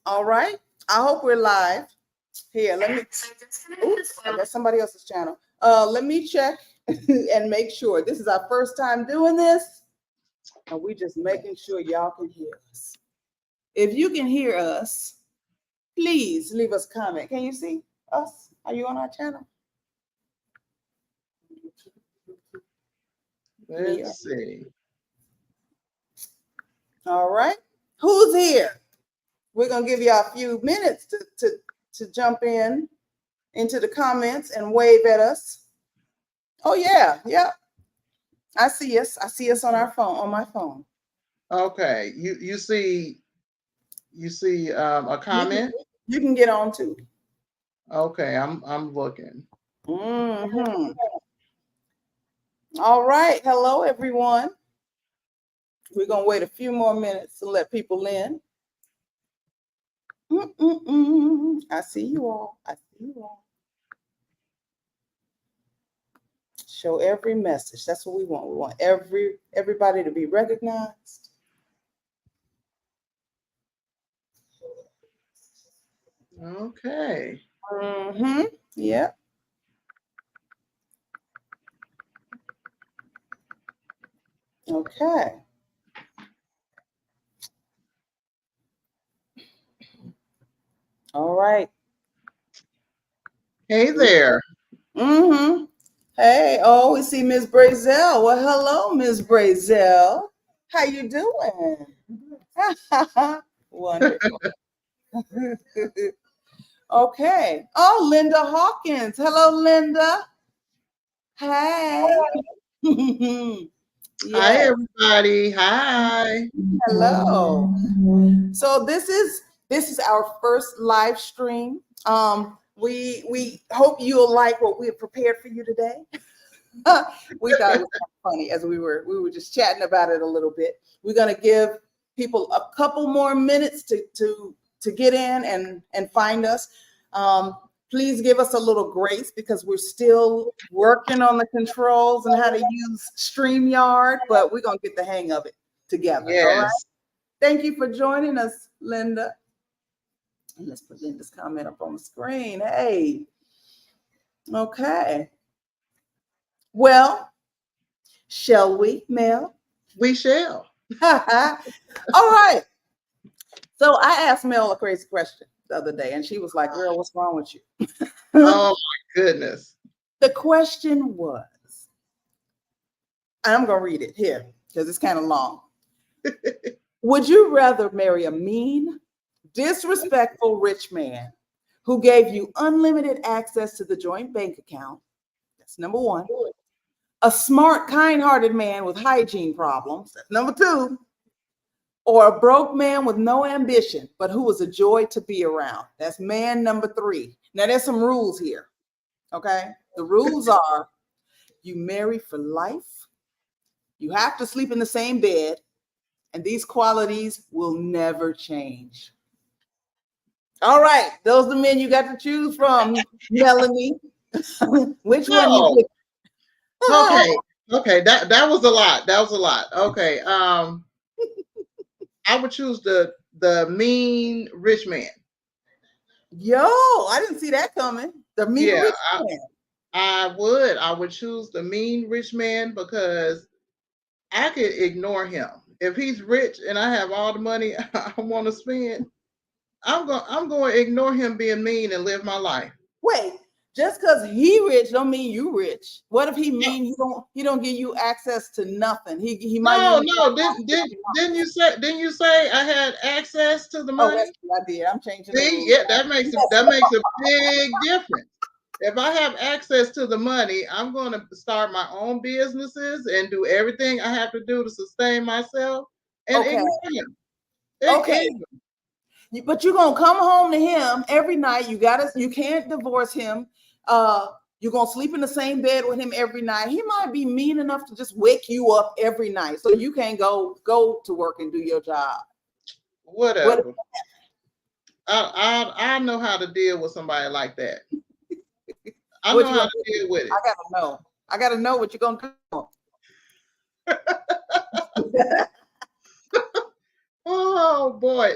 All right. I hope we're live. Here, let me. Oops, I got somebody else's channel. Let me check and make sure. This is our first time doing this, and we just making sure y'all can hear us. If you can hear us, please leave us a comment. Can you see us? Are you on our channel? Let's see. All right. Who's here? We're gonna give you a few minutes to jump into the comments and wave at us. Oh yeah, yeah. I see us. I see us on our phone, on my phone. Okay. You see a comment? You can get on too. Okay, I'm looking. Mm-hmm. All right. Hello, everyone. We're gonna wait a few more minutes to let people in. I see you all. I see you all. Show every message. That's what we want. We want everybody to be recognized. Okay. Mm-hmm. Yeah. Okay. All right. Hey there. Mm-hmm. Hey, oh, we see Ms. Brazel. Well, hello, Ms. Brazel. How you doing? Wonderful. Okay. Oh, Linda Hawkins. Hello, Linda. Hey. Hi, everybody. Hi. Hello. So this is our first live stream. We hope you'll like what we have prepared for you today. We thought it was kind of funny as we were just chatting about it a little bit. We're gonna give people a couple more minutes to get in and find us. Please give us a little grace because we're still working on the controls and how to use StreamYard, but we're gonna get the hang of it together. Yes. All right. Thank you for joining us, Linda. And let's put Linda's comment up on the screen. Hey. Okay. Well, shall we, Mel? We shall. All right. So I asked Mel a crazy question the other day, and she was like, girl, what's wrong with you? Oh, my goodness. The question was, and I'm going to read it here because it's kind of long. Would you rather marry a mean, disrespectful rich man who gave you unlimited access to the joint bank account? That's number one. A smart, kind-hearted man with hygiene problems. That's number two. Or a broke man with no ambition, but who was a joy to be around. That's man number three. Now, there's some rules here, okay? The rules are you marry for life, you have to sleep in the same bed, and these qualities will never change. All right, those are the men you got to choose from, Melanie. Which one you pick? Okay, that was a lot. That was a lot. Okay, I would choose the mean rich man. Yo, I didn't see that coming. The mean rich man. I would choose the mean rich man because I could ignore him. If he's rich and I have all the money I want to spend, I'm going to ignore him being mean and live my life. Wait, just because he rich don't mean you rich. What if he mean he don't give you access to nothing? He might. No. Didn't you say I had access to the money? Oh, that's what I did. I'm changing. See, yeah, that makes a big difference. If I have access to the money, I'm going to start my own businesses and do everything I have to do to sustain myself. And ignore him. Okay. But you're gonna come home to him every night. You can't divorce him. You're gonna sleep in the same bed with him every night. He might be mean enough to just wake you up every night so you can't go to work and do your job. Whatever. I know how to deal with somebody like that. I know how to deal with it. I gotta know what you're gonna do. Oh boy,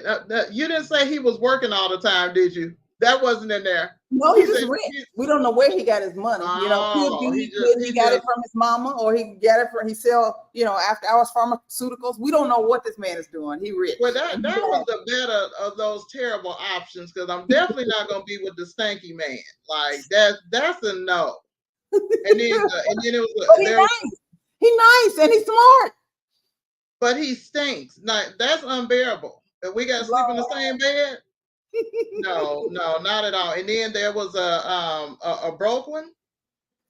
you didn't say he was working all the time, did you? That wasn't in there. No, he's just rich. We don't know where he got his money. You know, Oh, he got it from his mama, or he got it from, he sell, you know, after hours pharmaceuticals. We don't know what this man is doing. He rich. Well, that was the better of those terrible options, because I'm definitely not gonna be with the stanky man. Like that's a no. And then it was But he's nice and he's smart. But he stinks. Now, that's unbearable. If we got to sleep in the same bed, no, not at all. And then there was a broke one.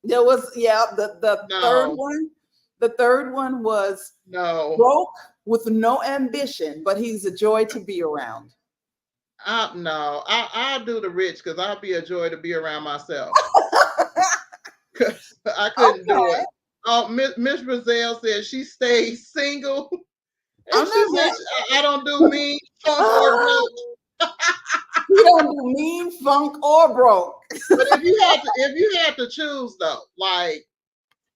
There was, yeah, the third one. The third one was broke with no ambition, but he's a joy to be around. I'll do the rich, because I'll be a joy to be around myself. I couldn't do it. Miss Brazil said she stays single. And she said, I don't do mean, funk, or broke. You don't do mean, funk, or broke. But if you had to choose, though, like,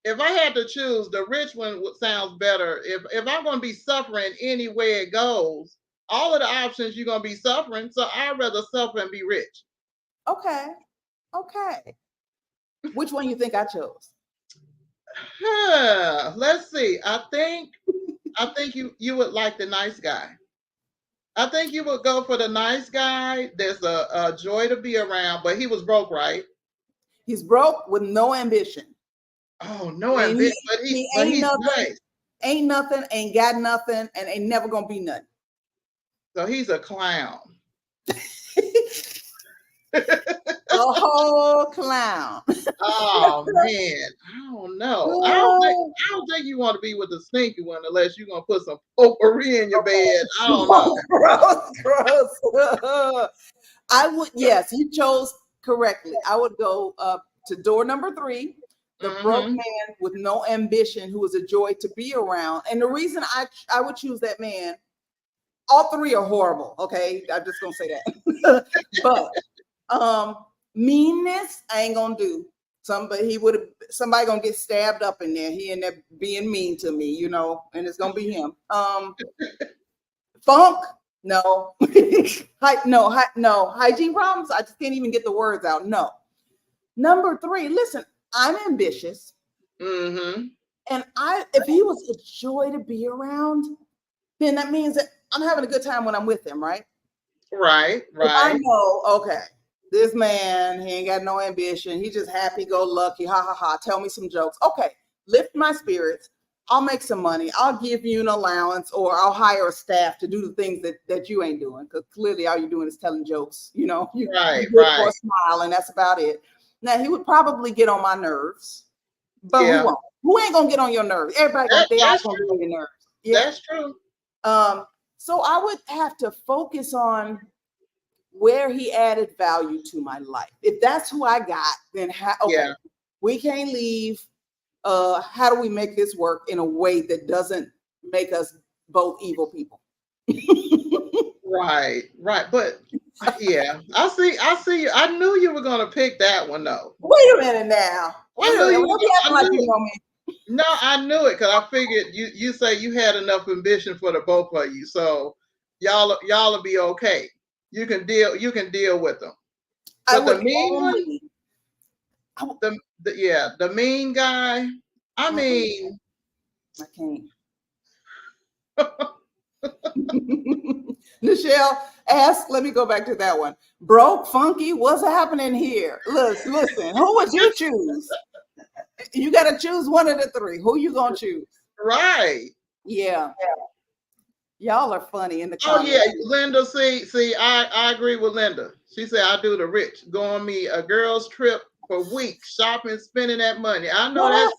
if I had to choose, the rich one sounds better. If I'm going to be suffering any way it goes, all of the options you're going to be suffering. So I'd rather suffer and be rich. Okay. Which one you think I chose? Let's see. I think you would like the nice guy. I think you would go for the nice guy. There's a joy to be around, but he was broke, right? He's broke with no ambition. Oh, no ambition, but he's nice. Ain't nothing, ain't got nothing, and ain't never gonna be nothing. So he's a clown. A whole clown. Oh man, I don't know. I don't think you want to be with the stinky one unless you're gonna put some potpourri in your bed. I don't know. Gross. I would, yes, you chose correctly. I would go to door number 3, the broke man with no ambition, who is a joy to be around. And the reason I would choose that man, all 3 are horrible. Okay, I'm just gonna say that. But meanness, I ain't gonna do. Somebody gonna get stabbed up in there. He end up being mean to me, you know, and it's gonna be him. Funk, no. No. Hygiene problems, I just can't even get the words out. No. Number 3, listen, I'm ambitious. And if he was a joy to be around, then that means that I'm having a good time when I'm with him, right? Right. If I know, okay, this man, he ain't got no ambition. He just happy-go-lucky, ha. Tell me some jokes. Okay, lift my spirits. I'll make some money. I'll give you an allowance, or I'll hire a staff to do the things that you ain't doing, because clearly all you're doing is telling jokes. You know, you for a smile, and that's about it. Now, he would probably get on my nerves, but who won't? Who ain't gonna get on your nerves? Everybody gonna get on your nerves. Yeah. That's true. So I would have to focus on where he added value to my life. If that's who I got, then we can't leave. How do we make this work in a way that doesn't make us both evil people? Right. But yeah, I see you. I knew you were gonna pick that one though. Wait a minute now. Wait a minute. You know me. No, I knew it, because I figured you say you had enough ambition for the both of you, so y'all will be okay. You can deal with them. But the mean one, the mean guy. I mean, I can't. Michelle asked, let me go back to that one. Broke, funky, what's happening here? Listen, who would you choose? You got to choose one of the 3. Who you gonna choose? Right. Yeah. Y'all are funny in the comments. Oh yeah, Linda. See, I agree with Linda. She said I do the rich. Go on me a girl's trip for weeks, shopping, spending that money. I know that's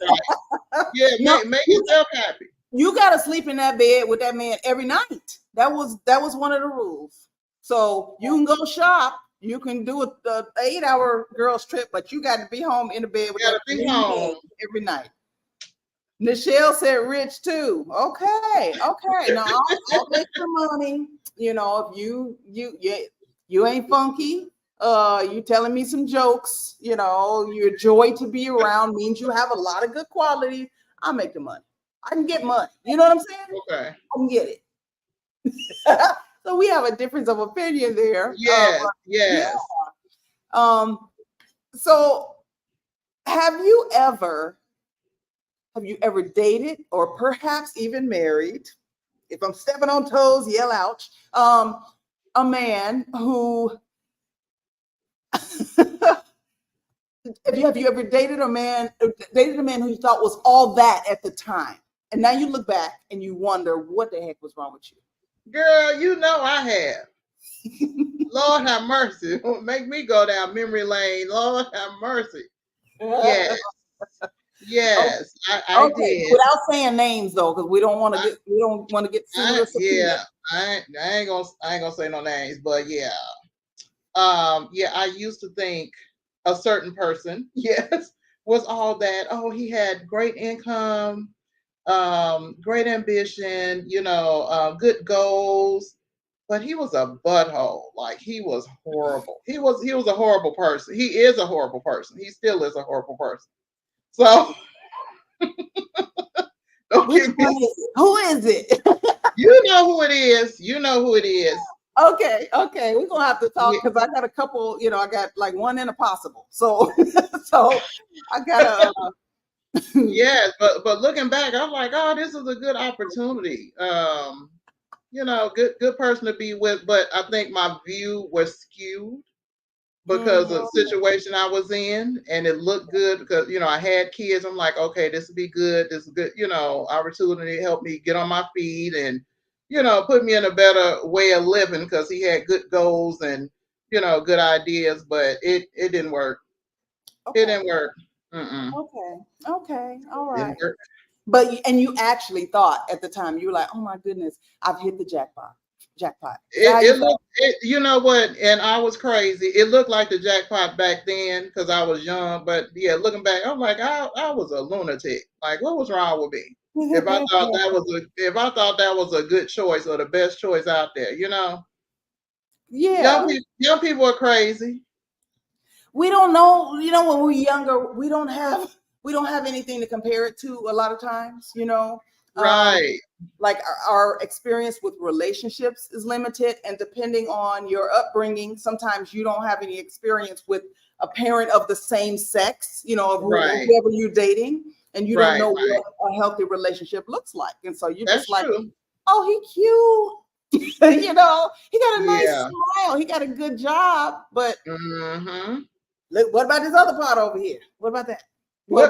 right. Yeah, make yourself happy. You got to sleep in that bed with that man every night. That was one of the rules. So you can go shop. You can do the 8-hour girls trip, but you got to be home in the bed with that man every night. Nichelle said rich too. Okay. Now I'll make some money. You know, if you ain't funky, you telling me some jokes, you know, you're a joy to be around, means you have a lot of good quality. I'll make the money. I can get money. You know what I'm saying? Okay. I can get it. So we have a difference of opinion there. Yes, Yeah. yes. So have you ever dated or perhaps even married? If I'm stepping on toes, yell ouch. A man who have you ever dated a man who you thought was all that at the time, and now you look back and you wonder what the heck was wrong with you? Girl, you know I have. Lord have mercy. Make me go down memory lane. Lord have mercy. Yes. Yes, I Okay, did. without saying names though, because we don't want to get similar. Yeah, I ain't gonna say no names, but yeah. Yeah, I used to think a certain person, yes, was all that. Oh, he had great income, great ambition, good goals, but he was a butthole. Like he was horrible. He was a horrible person. He is a horrible person. He still is a horrible person. So don't Which give one me. is it? Who is it? You know who it is. You know who it is. Okay, we're gonna have to talk Yeah. because I got a couple. I got like one in a possible. So, so I gotta. Yes, but looking back, I'm like, oh, this is a good opportunity. Good person to be with. But I think my view was skewed because of the situation I was in, and it looked good because I had kids. I'm like, okay, this would be good. This is good. Opportunity to help me get on my feet and put me in a better way of living because he had good goals and good ideas. But it didn't work. Okay. It didn't work. Mm-mm. Okay, all right. Didn't work. But you actually thought at the time, you were like, oh my goodness, I've hit the jackpot. You know what? And I was crazy. It looked like the jackpot back then because I was young. But yeah, looking back, I'm like, I was a lunatic. Like, what was wrong with me? If I thought that was a good choice or the best choice out there, Yeah. Young people are crazy. We don't know, when we're younger, we don't have anything to compare it to a lot of times, Right. Like our experience with relationships is limited, and depending on your upbringing, sometimes you don't have any experience with a parent of the same sex, of Right. whoever you're dating, and you don't know Right. what a healthy relationship looks like. And so you're That's just like, true. oh, he cute. He got a nice Yeah. smile. He got a good job. But Mm-hmm. look, what about this other part over here? What about that? What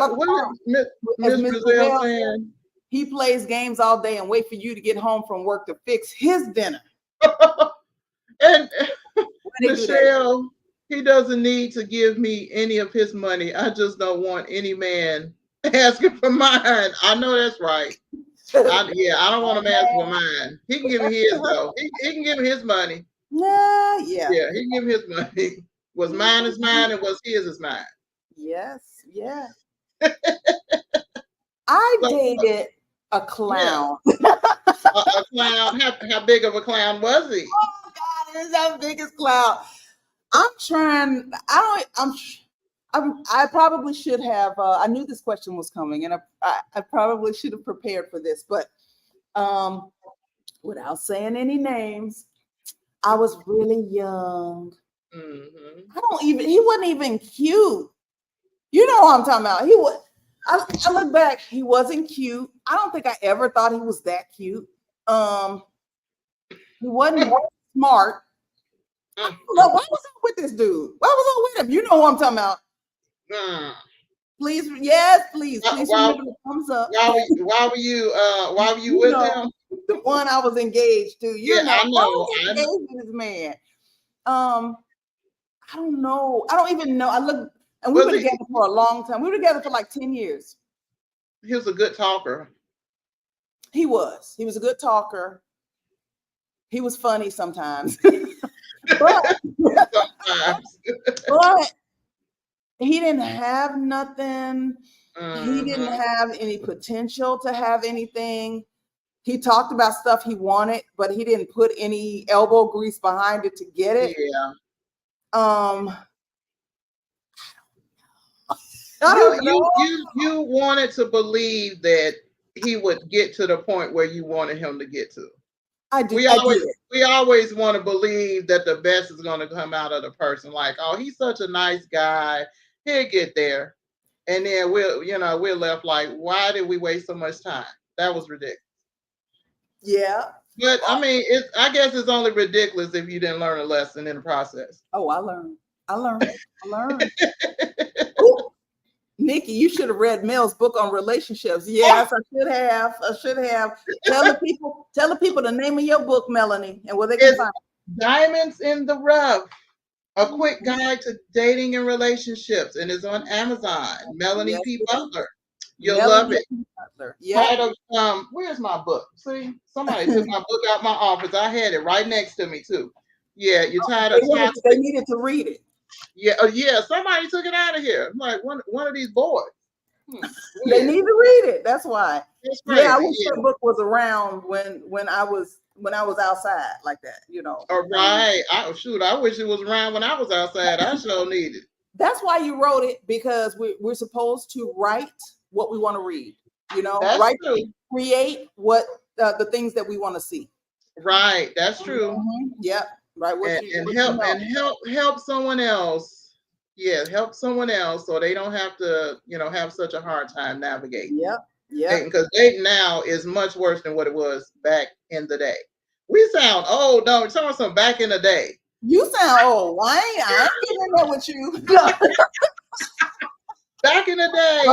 Miss Brazil saying? He plays games all day and wait for you to get home from work to fix his dinner. And Michelle, he doesn't need to give me any of his money. I just don't want any man asking for mine. I know that's right. I don't want him asking for mine. He can give me his though. He can give me his money. Yeah. Yeah, he can give me his money. What's mine is mine, and what's his is mine. Yes. I dated a clown. Yeah. a clown. How big of a clown was he? Oh my God, this is the biggest clown. I probably should have. I knew this question was coming, and I probably should have prepared for this. But without saying any names, I was really young. Mm-hmm. He wasn't even cute. You know what I'm talking about. I look back, he wasn't cute. I don't think I ever thought he was that cute. He wasn't smart. I don't know, what was up with this dude? What was up with him? You know what I'm talking about. Please, yes, please remember the thumbs up. Why were you with him? The one I was engaged to. I know. I was engaged to this man. I don't know. I don't even know. And we were together for a long time. We were together for like 10 years. He was a good talker. He was a good talker. He was funny sometimes. but he didn't have nothing. He didn't have any potential to have anything. He talked about stuff he wanted, but he didn't put any elbow grease behind it to get it. Yeah. You wanted to believe that he would get to the point where you wanted him to get to. I do. We I always did. we always want to believe that the best is going to come out of the person. Like, oh, he's such a nice guy. He'll get there. And then we're left like, why did we waste so much time? That was ridiculous. Yeah. But I mean, I guess it's only ridiculous if you didn't learn a lesson in the process. Oh, I learned. Ooh, Nikki, you should have read Mel's book on relationships. Yes, I should have. Tell the people the name of your book, Melanie, and where they can It's find Diamonds in the Rough, a quick guide to dating and relationships, and it's on Amazon. Melanie Yes, P. it is. Butler. You'll love Melanie it. Butler. Yeah. Title, where's my book? See, somebody took my book out my office. I had it right next to me too. Yeah, you're tired of toxic. They needed to read it. Yeah, somebody took it out of here. I'm like one of these boys. They need to read it. That's why. That's crazy. Yeah, I wish that book was around when I was outside like that, All right. I wish it was around when I was outside. I sure need it. That's why you wrote it, because we're supposed to write what we want to read. That's write, true. create what the things that we want to see. Right. That's true. Mm-hmm. Yep. Right. Help someone else. Yeah, help someone else so they don't have to, have such a hard time navigating. Yep. Yeah. Because dating now is much worse than what it was back in the day. We sound old, no, we're talking some back in the day. You sound old. I ain't getting in there with you. Back in the day.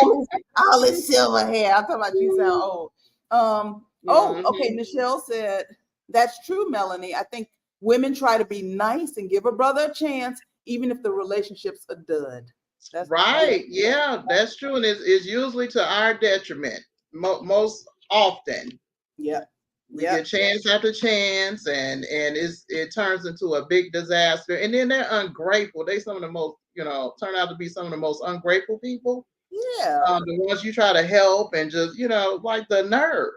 All this silver hair. I'm talking about you sound old. Okay. Michelle said, that's true, Melanie. I think women try to be nice and give a brother a chance, even if the relationship's a dud. That's right. Yeah, that's true. And it's usually to our detriment most often. Yeah. We get chance after chance, and it turns into a big disaster. And then they're ungrateful. They some of the most, turn out to be some of the most ungrateful people. Yeah. The ones you try to help and just, like the nerve.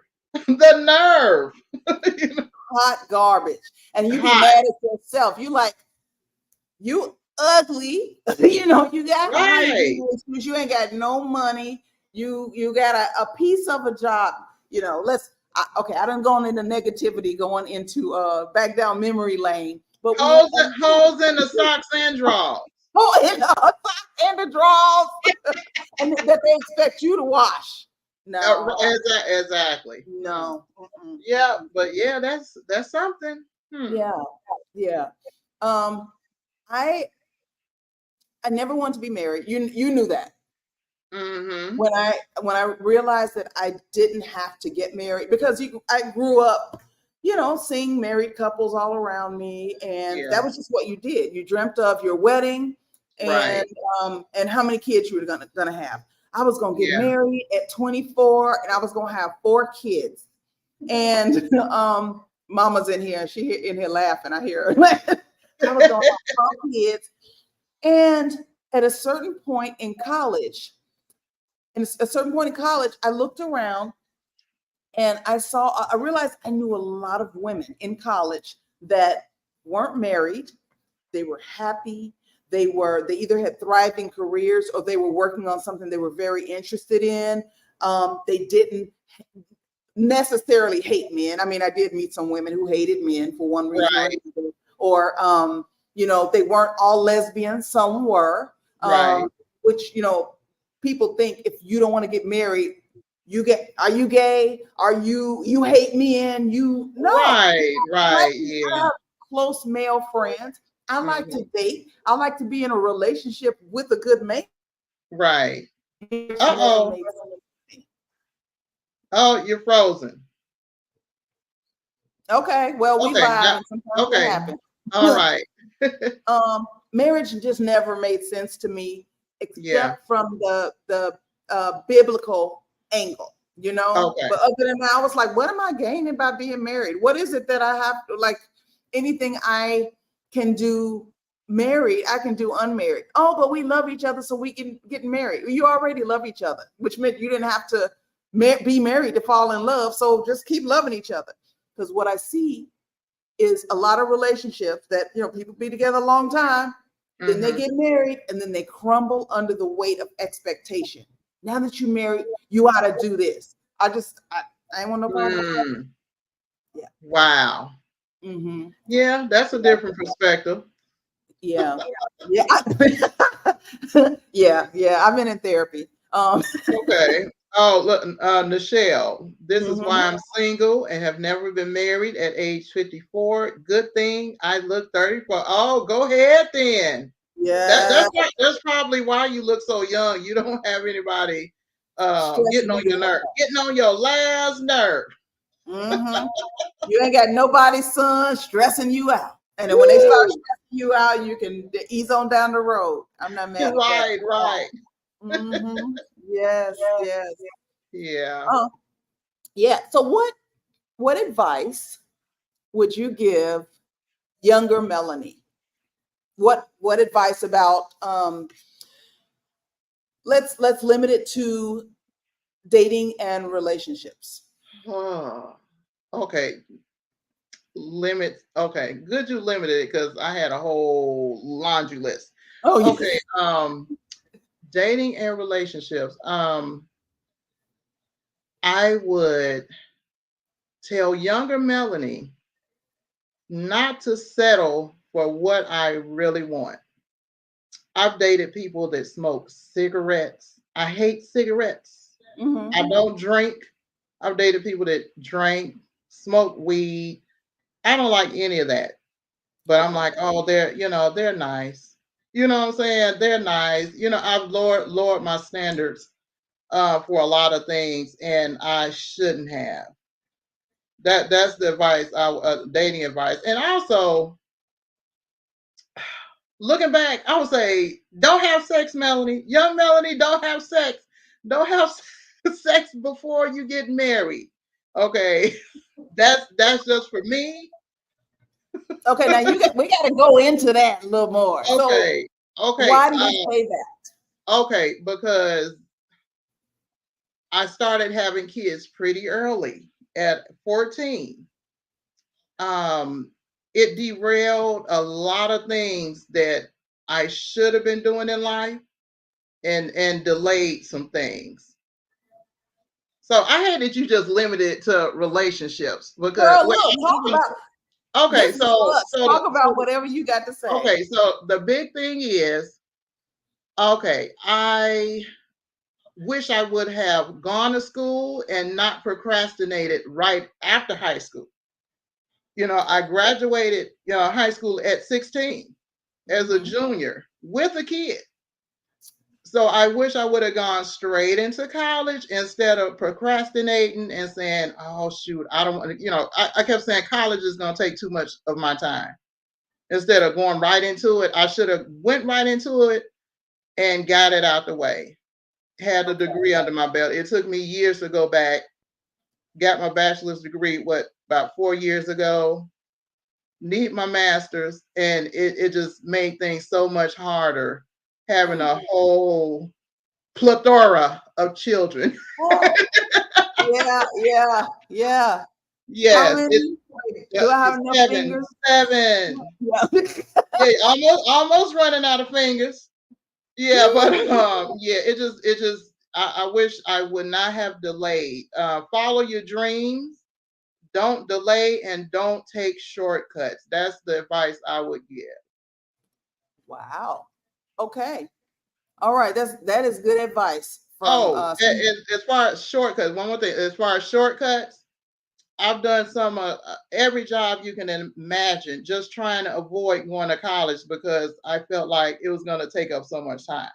The nerve. Hot garbage. And you be mad at yourself. You like, you ugly. You got right. You ain't got no money. You got a piece of a job. I done gone into negativity, going into back down memory lane. But holes in the socks and drawers. Oh, in the socks and the drawers, and that they expect you to wash. No, exactly. No. Yeah, but yeah, that's something. Yeah. I never wanted to be married. You knew that. Mm-hmm. When I realized that I didn't have to get married, because I grew up, seeing married couples all around me, and that was just what you did. You dreamt of your wedding, and and how many kids you were gonna have. I was gonna get married at 24, and I was gonna have 4 kids. And Mama's in here, and she in here laughing. I hear her. I was gonna have 4 kids, and at a certain point in college. I looked around and I realized I knew a lot of women in college that weren't married. They were happy. They either had thriving careers, or they were working on something they were very interested in. They didn't necessarily hate men. I mean, I did meet some women who hated men for one reason or another. Or, they weren't all lesbians. Some were, which, people think if you don't want to get married, are you gay? Are you hate men? No. Right. I have close male friends. I like to date. I like to be in a relationship with a good man. Right. Uh-oh. Oh, you're frozen. Okay. Well, we vibe, and sometimes it happens. All right. Marriage just never made sense to me, except from the biblical angle, But other than that, I was like, what am I gaining by being married? What is it that I have to, like, anything I can do married, I can do unmarried. Oh, but we love each other, so we can get married. You already love each other, which meant you didn't have to be married to fall in love. So just keep loving each other. Because what I see is a lot of relationships that, people be together a long time, then they get married, and then they crumble under the weight of expectation. Now that you're married, you ought to do this. I ain't want nobody. Wow. Mm-hmm. Yeah, that's a different perspective. Yeah. Yeah. Yeah. I've been in therapy. Okay. Oh, look, Nichelle, this is Mhm. why I'm single and have never been married at age 54. Good thing I look 34. Oh, go ahead then. Yeah. That's probably why you look so young. You don't have anybody getting Stressing on you the your hell nerve, out. getting on your last nerve. Mm-hmm. You ain't got nobody's son stressing you out. And then when they start Woo! stressing you out, you can ease on down the road. I'm not mad at that. Right, right. Mm-hmm. Yes, yes. Yeah. Oh, yeah. So what advice would you give younger Melanie? What advice about let's limit it to dating and relationships. Oh, okay. Limit. Okay. Good you limited it because I had a whole laundry list. Oh yeah. Okay. Dating and relationships. I would tell younger Melanie not to settle for what I really want. I've dated people that smoke cigarettes. I hate cigarettes. Mm-hmm. I don't drink. I've dated people that drink, smoke weed. I don't like any of that. But I'm Okay. like, oh, they're nice. You know what I'm saying? They're nice. I've lowered my standards for a lot of things, and I shouldn't have. That's the advice, dating advice. And also, looking back, I would say, don't have sex, Melanie. Young Melanie, don't have sex. Don't have sex before you get married. Okay, that's just for me. Okay, now we got to go into that a little more. So Okay, okay, why do you say that? okay, because I started having kids pretty early at 14. Um, it derailed a lot of things that I should have been doing in life and delayed some things. So I had that you just limited to relationships because Girl, look, talk about okay, this is us. Talk about so whatever you got to say. okay, so the big thing is okay, I wish I would have gone to school and not procrastinated right after high school. I graduated, high school at 16 as a Mm-hmm. junior with a kid. So I wish I would have gone straight into college instead of procrastinating and saying, oh, shoot, I don't want to, I kept saying college is going to take too much of my time. Instead of going right into it, I should have went right into it and got it out the way. Had a Okay. degree under my belt. It took me years to go back, got my bachelor's degree, about 4 years ago, need my master's, and it just made things so much harder having a whole plethora of children. Oh, yeah. How Yes, many? Do I have it's enough seven, fingers? 7. Yeah. Yeah, almost running out of fingers. Yeah, but yeah, it just I wish I would not have delayed. Follow your dreams. Don't delay and don't take shortcuts. That's the advice I would give. Wow. Okay. All right. That is good advice from Oh, some. as far as shortcuts, one more thing. As far as shortcuts, I've done some every job you can imagine, just trying to avoid going to college because I felt like it was going to take up so much time.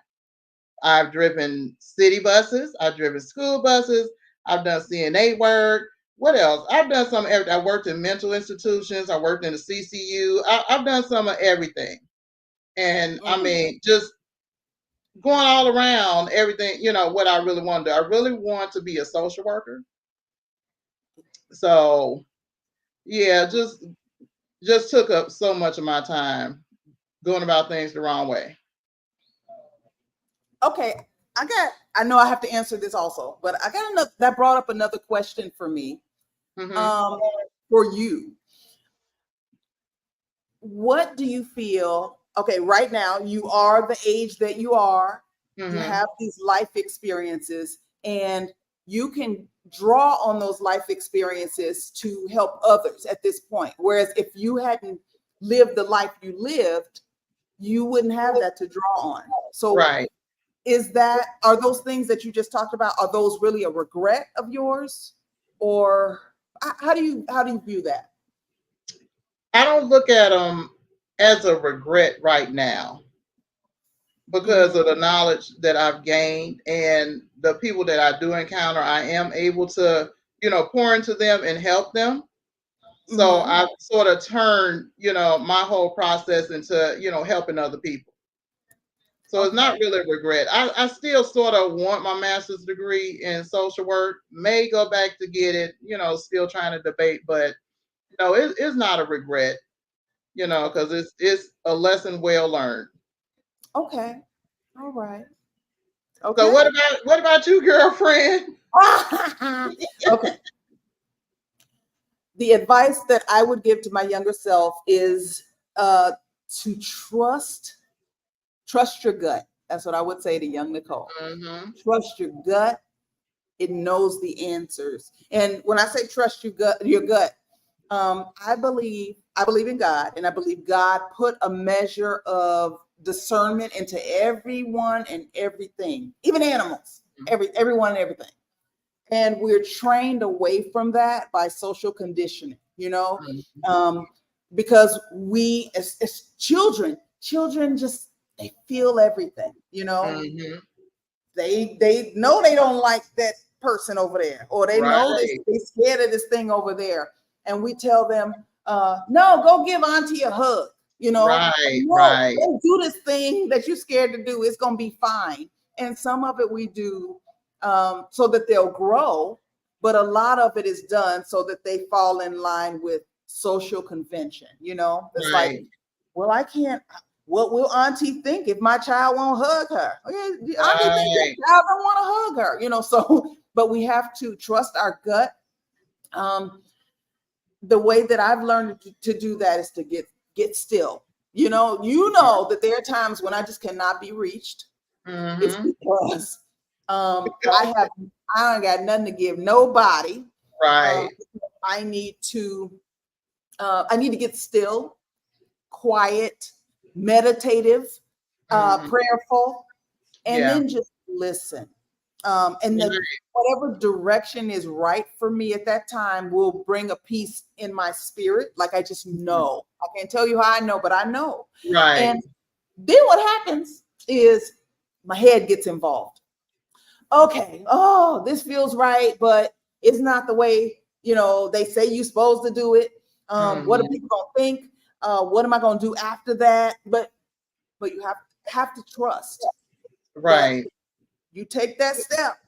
I've driven city buses, I've driven school buses, I've done CNA work. What else? I've done some. I worked in mental institutions. I worked in the CCU. I've done some of everything, and I Mm, mean, just going all around everything. What I really want to do. I really want to be a social worker. So yeah, just took up so much of my time going about things the wrong way. okay. I know I have to answer this also, but I got another that brought up another question for me. Hmm. Um, for you. What do you feel? Okay, right now you are the age that you are. You Hmm. have these life experiences, and you can draw on those life experiences to help others at this point. Whereas if you hadn't lived the life you lived, you wouldn't have that to draw on. So Right. are those things that you just talked about, are those really a regret of yours? Or how do you view that? I don't look at them as a regret right now because of the knowledge that I've gained and the people that I do encounter. I am able to, pour into them and help them. So I've sort of turned, my whole process into, helping other people. So it's not really a regret. I still sort of want my master's degree in social work, may go back to get it, still trying to debate, but it's not a regret, because it's a lesson well learned. Okay. All right. Okay. So what about you, girlfriend? Okay. The advice that I would give to my younger self is to trust your gut. That's what I would say to young Nicole. Trust your gut. It knows the answers. And when I say trust your gut, I believe in God, and I believe God put a measure of discernment into everyone and everything, even animals, everyone and everything. And we're trained away from that by social conditioning, because we as children just, they feel everything, They know they don't like that person over there, or they know they're scared of this thing over there. And we tell them, no, go give auntie a hug, Don't do this thing that you're scared to do. It's going to be fine. And some of it we do so that they'll grow, but a lot of it is done so that they fall in line with social convention, It's like, well, I can't. What will auntie think if my child won't hug her? Auntie thinks that child don't want to hug her, So, but we have to trust our gut. The way that I've learned to do that is to get still. That there are times when I just cannot be reached. It's because I don't got nothing to give nobody. Right. I need to get still, quiet, meditative, prayerful, and then just listen. And then whatever direction is right for me at that time will bring a peace in my spirit. Like I just know. I can't tell you how I know, but I know. Right. And then what happens is my head gets involved. Okay, this feels right, but it's not the way, they say you're supposed to do it. What are people gonna think? What am I gonna do after that? But you have to trust. Right. You take that step,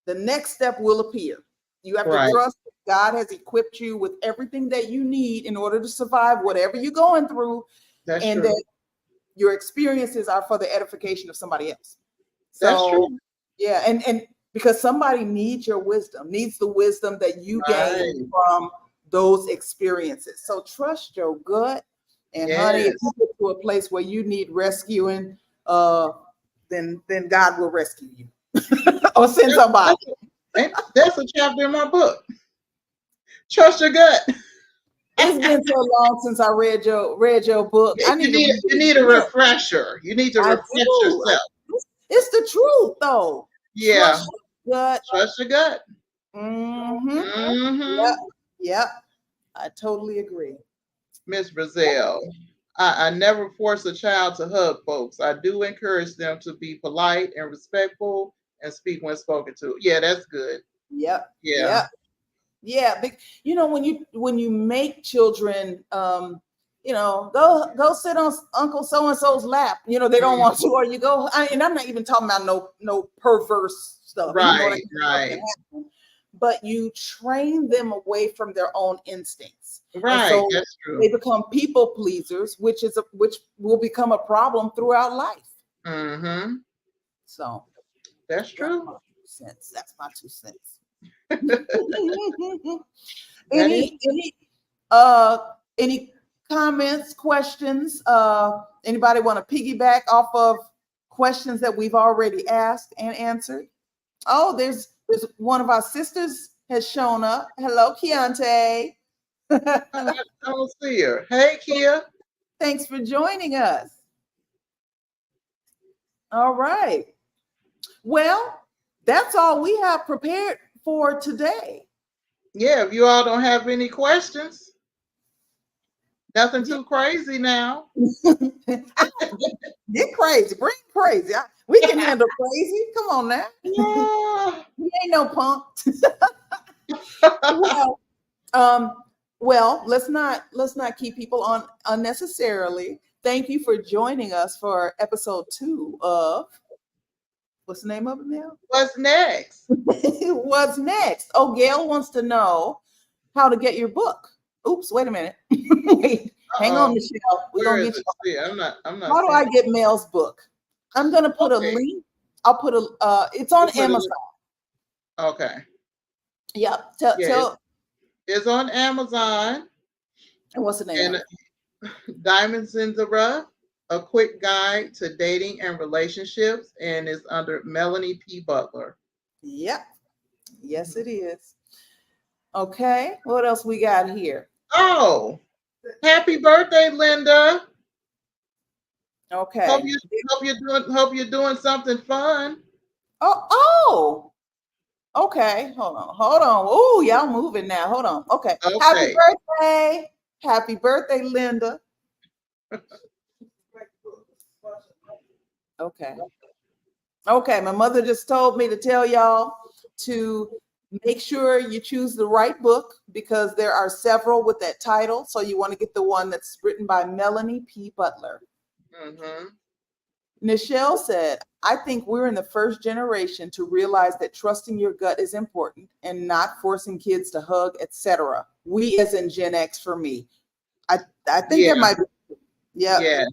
the next step will appear. You have to trust that God has equipped you with everything that you need in order to survive whatever you're going through. That's and true. that your experiences are for the edification of somebody else. That's true. Yeah, and because somebody needs your wisdom, needs the wisdom that you gain from those experiences. So trust your gut. And honey, if you get to a place where you need rescuing, then God will rescue you or send somebody. That's a chapter in my book. Trust your gut. It's been so long since I read your book. You need a refresher. You need to refresh yourself. It's the truth, though. Yeah. Trust your gut. Mm-hmm. Yep. I totally agree. Miss Brazil, I never force a child to hug folks. I do encourage them to be polite and respectful and speak when spoken to. Yeah, that's good. Yep. Yeah. Yeah. When you make children, go sit on Uncle so-and-so's lap. They don't want to, or you go. And I'm not even talking about no perverse stuff. Right. But you train them away from their own instincts. Right. So that's true. They become people pleasers, which will become a problem throughout life. So that's true. That's my 2 cents. Any comments, questions? Anybody want to piggyback off of questions that we've already asked and answered? Oh, there's One of our sisters has shown up. Hello, Keontae. I don't see her. Hey, Kia. Thanks for joining us. All right. Well, that's all we have prepared for today. Yeah, if you all don't have any questions, nothing too crazy now. Get crazy, bring crazy. We can handle crazy. Come on now. Yeah. We ain't no punk. Well, let's not keep people on unnecessarily. Thank you for joining us for episode 2 of what's the name of it now? What's next? What's next? Oh, Gail wants to know how to get your book. Oops, wait a minute. Hang on, Michelle. We're gonna get you. Yeah, I'm not. How do I get Mel's book? I'm gonna put a link. I'll put a. It's on Amazon. Okay. Yep. It's on Amazon. And what's the name? Diamonds in the Rough: A Quick Guide to Dating and Relationships, and it's under Melanie P. Butler. Yep. Yes, it is. Okay. What else we got here? Oh, happy birthday, Linda. Okay. Hope you're doing something fun. Oh. Okay. Hold on. Oh, y'all moving now. Hold on. Okay. Happy birthday. Happy birthday, Linda. Okay. Okay. My mother just told me to tell y'all to make sure you choose the right book because there are several with that title. So you want to get the one that's written by Melanie P. Butler. Mm-hmm. Nichelle said, I think we're in the first generation to realize that trusting your gut is important and not forcing kids to hug, etc. We as in Gen X for me. I think that might be, yeah. Yes.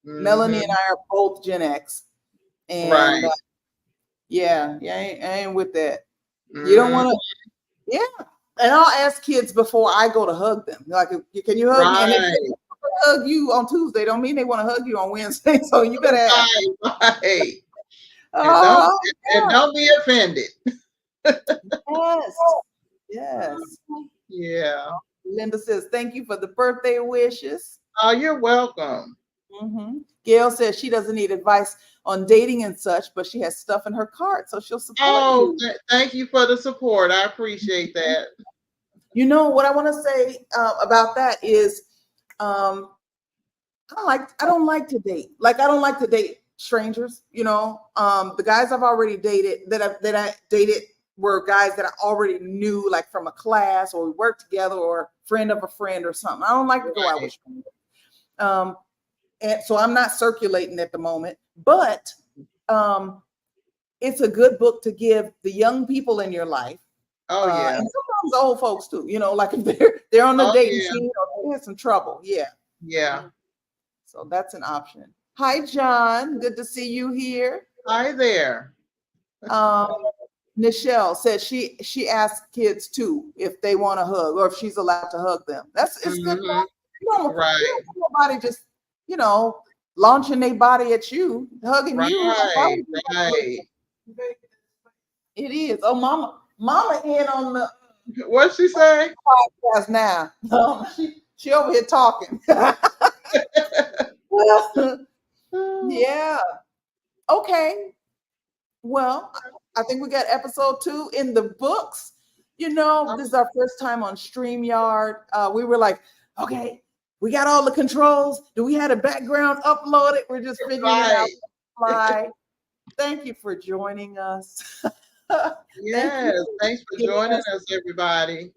Mm-hmm. Melanie and I are both Gen X. And right. I ain't with that. Mm-hmm. You don't want to, yeah. And I'll ask kids before I go to hug them. Like, can you hug me? And if they hug you on Tuesday, don't mean they want to hug you on Wednesday. So you better ask. Right. And don't be offended. Yes. Yeah. Linda says, thank you for the birthday wishes. Oh, you're welcome. Mm-hmm. Gail says she doesn't need advice on dating and such, but she has stuff in her cart, so she'll support you. Thank you for the support. I appreciate that. You know what I want to say about that is, I don't like to date. Like I don't like to date strangers. You know, the guys I've already dated that I dated were guys that I already knew, like from a class or we worked together or friend of a friend or something. I don't like to go out with strangers. And so I'm not circulating at the moment, but it's a good book to give the young people in your life. Oh yeah. And sometimes old folks too, you know, like if they're on the dating scene or they had some trouble. Yeah. Yeah. So that's an option. Hi, John. Good to see you here. Hi there. Nichelle said she asks kids too if they want to hug or if she's allowed to hug them. It's good. You don't want nobody just, you know, launching their body at you, hugging you. Right. It is. Oh, mama in on the what'd she say? Podcast now. She over here talking. Yeah. Okay. Well, I think we got episode 2 in the books. You know, this is our first time on StreamYard. We were like, okay, we got all the controls. Do we have a background uploaded? We're just figuring it out. Fly. Thank you for joining us. Yes, thanks for joining us, everybody.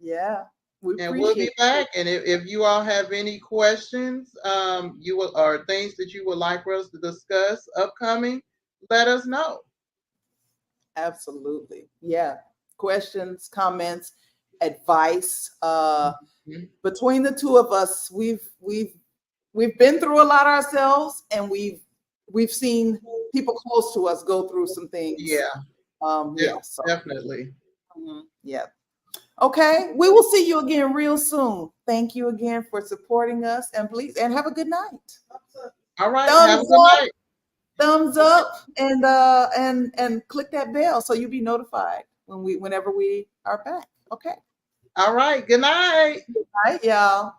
Yeah. We'll be back. And if you all have any questions, or things that you would like for us to discuss upcoming, let us know. Absolutely. Yeah. Questions, comments, advice. Between the two of us, we've been through a lot ourselves, and we've seen people close to us go through some things. Yeah. So. Definitely. Yeah. Okay. We will see you again real soon. Thank you again for supporting us, and please, and have a good night. All right. Have a good night. thumbs up, and click that bell so you'll be notified whenever we are back. Okay. All right. Good night. All right, y'all.